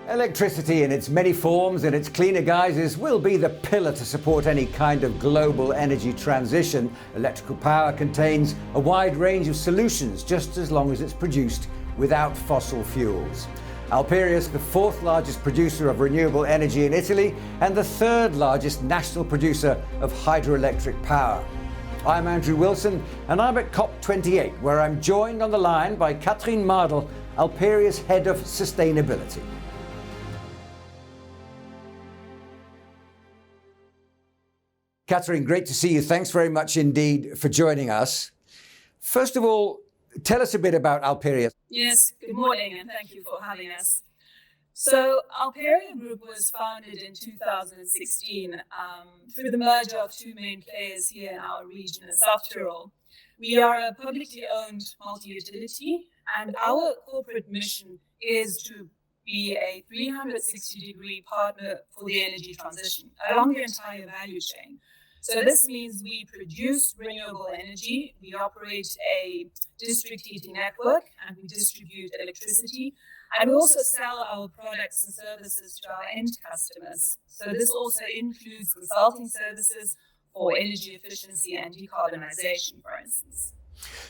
Electricity in its many forms and its cleaner guises will be the pillar to support any kind of global energy transition. Electrical power contains a wide range of solutions, just as long as it's produced without fossil fuels. Alperia is the fourth largest producer of renewable energy in Italy and the third largest national producer of hydroelectric power. I'm Andrew Wilson, and I'm at COP28, where I'm joined on the line by Katrien Mardel, Alperia's Head of Sustainability. Katrien, great to see you. Thanks very much indeed for joining us. First of all, tell us a bit about Alperia. Yes, good morning and thank you for having us. So Alperia Group was founded in 2016 through the merger of two main players here in our region in South Tyrol. We are a publicly owned multi-utility, and our corporate mission is to be a 360-degree partner for the energy transition along the entire value chain. So this means we produce renewable energy, we operate a district heating network, and we distribute electricity, and we also sell our products and services to our end customers. So this also includes consulting services for energy efficiency and decarbonization, for instance.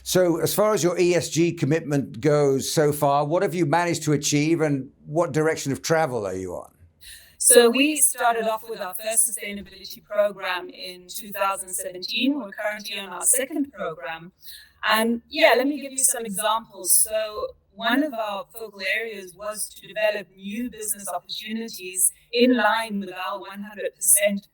So as far as your ESG commitment goes so far, what have you managed to achieve and what direction of travel are you on? So we started off with our first sustainability program in 2017. We're currently on our second program. And let me give you some examples. So one of our focal areas was to develop new business opportunities in line with our 100%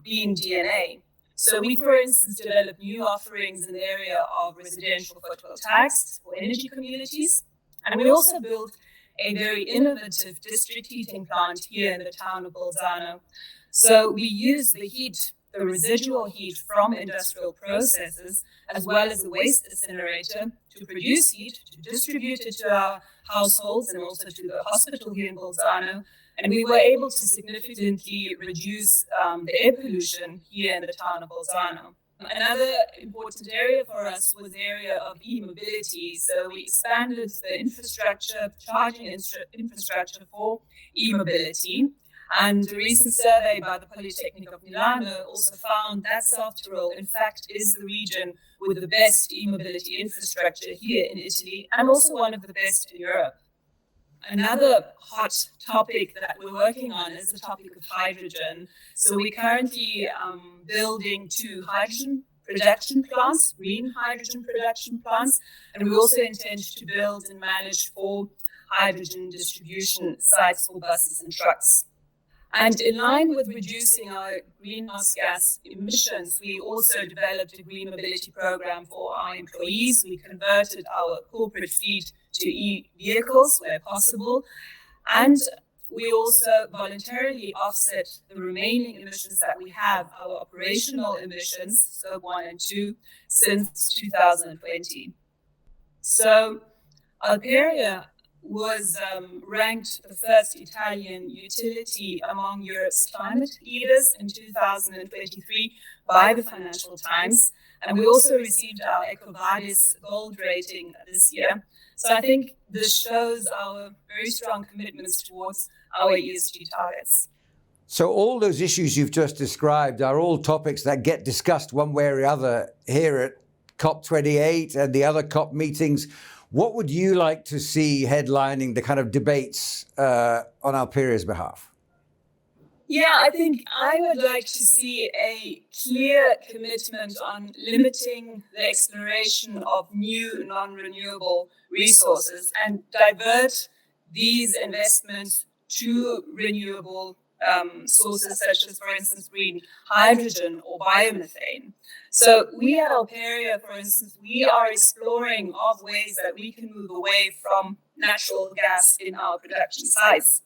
green DNA. So we, for instance, developed new offerings in the area of residential photovoltaics for energy communities. And we also built a very innovative district heating plant here in the town of Bolzano. So we use the heat, the residual heat from industrial processes, as well as the waste incinerator, to produce heat, to distribute it to our households and also to the hospital here in Bolzano. And we were able to significantly reduce the air pollution here in the town of Bolzano. Another important area for us was the area of e-mobility. So we expanded the infrastructure, charging infrastructure for e-mobility. And a recent survey by the Polytechnic of Milano also found that South Tyrol, in fact, is the region with the best e-mobility infrastructure here in Italy and also one of the best in Europe. Another hot topic that we're working on is the topic of hydrogen. So we're currently building two hydrogen production plants, green hydrogen production plants, and we also intend to build and manage 4 hydrogen distribution sites for buses and trucks. And in line with reducing our greenhouse gas emissions, we also developed a green mobility program for our employees. We converted our corporate fleet to e-vehicles where possible. And we also voluntarily offset the remaining emissions that we have, our operational emissions, Scope 1 and 2, since 2020. So Alperia was ranked the first Italian utility among Europe's climate leaders in 2023 by the Financial Times. And we also received our EcoVadis gold rating this year. So I think this shows our very strong commitments towards our ESG targets. So all those issues you've just described are all topics that get discussed one way or the other here at COP28 and the other COP meetings. What would you like to see headlining the kind of debates on Alperia's behalf? I think I would like to see a clear commitment on limiting the exploration of new non-renewable resources and divert these investments to renewable sources such as, for instance, green hydrogen or biomethane. So we at Alperia, for instance, we are exploring of ways that we can move away from natural gas in our production sites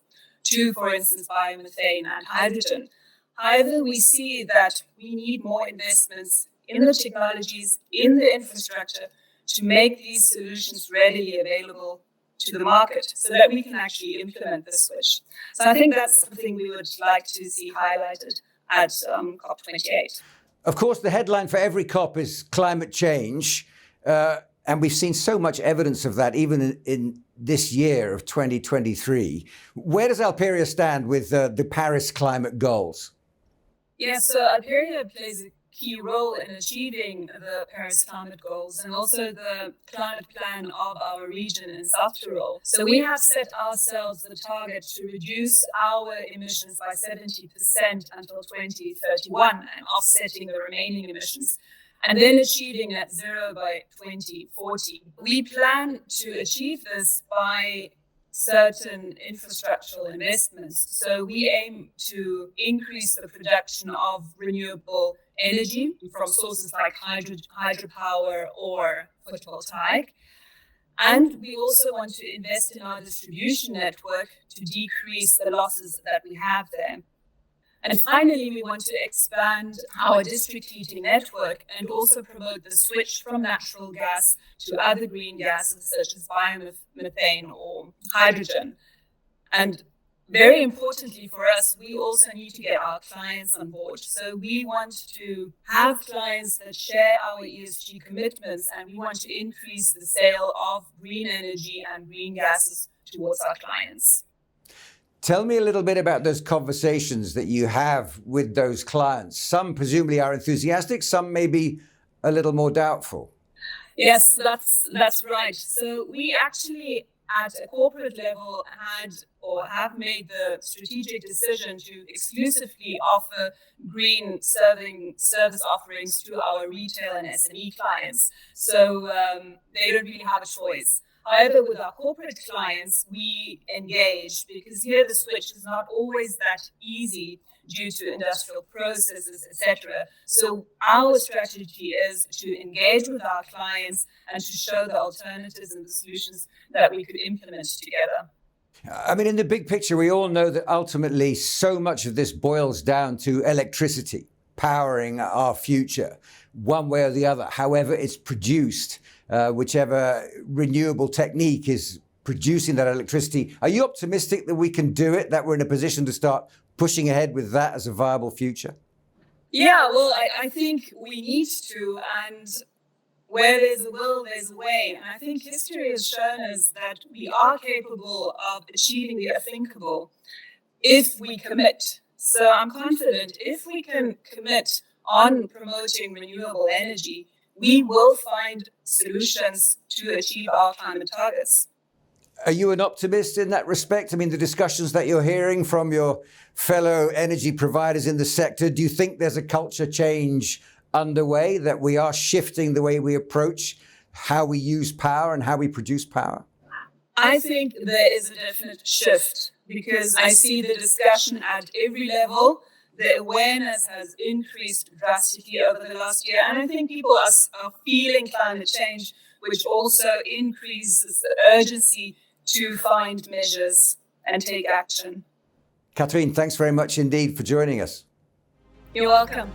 to, for instance, biomethane and hydrogen. However, we see that we need more investments in the technologies, in the infrastructure to make these solutions readily available to the market so that we can actually implement the switch. So I think that's something we would like to see highlighted at COP28. Of course, the headline for every COP is climate change. And we've seen so much evidence of that even in this year of 2023. Where does Alperia stand with the Paris climate goals? Yes, so Alperia plays a key role in achieving the Paris climate goals and also the climate plan of our region in South Tyrol. So we have set ourselves the target to reduce our emissions by 70% until 2031 and offsetting the remaining emissions, and then achieving net zero by 2040. We plan to achieve this by certain infrastructural investments. So we aim to increase the production of renewable energy from sources like hydropower or photovoltaic. And we also want to invest in our distribution network to decrease the losses that we have there. And finally, we want to expand our district heating network and also promote the switch from natural gas to other green gases such as biomethane or hydrogen. And very importantly for us, we also need to get our clients on board. So we want to have clients that share our ESG commitments, and we want to increase the sale of green energy and green gases towards our clients. Tell me a little bit about those conversations that you have with those clients. Some presumably are enthusiastic, some may be a little more doubtful. Yes, that's right. So we actually at a corporate level have made the strategic decision to exclusively offer green service offerings to our retail and SME clients. So they don't really have a choice. However, with our corporate clients, we engage because here the switch is not always that easy due to industrial processes, etc. So our strategy is to engage with our clients and to show the alternatives and the solutions that we could implement together. I mean, in the big picture, we all know that ultimately so much of this boils down to electricity powering our future, one way or the other, however it's produced. Whichever renewable technique is producing that electricity. Are you optimistic that we can do it, that we're in a position to start pushing ahead with that as a viable future? Yeah, well, I think we need to, and where there's a will, there's a way. And I think history has shown us that we are capable of achieving the unthinkable if we commit. So I'm confident if we can commit on promoting renewable energy, we will find solutions to achieve our climate targets. Are you an optimist in that respect? I mean, the discussions that you're hearing from your fellow energy providers in the sector, do you think there's a culture change underway, that we are shifting the way we approach how we use power and how we produce power? I think there is a definite shift because I see the discussion at every level. The awareness has increased drastically over the last year, and I think people are feeling climate change, which also increases the urgency to find measures and take action. Catherine, thanks very much indeed for joining us. You're welcome.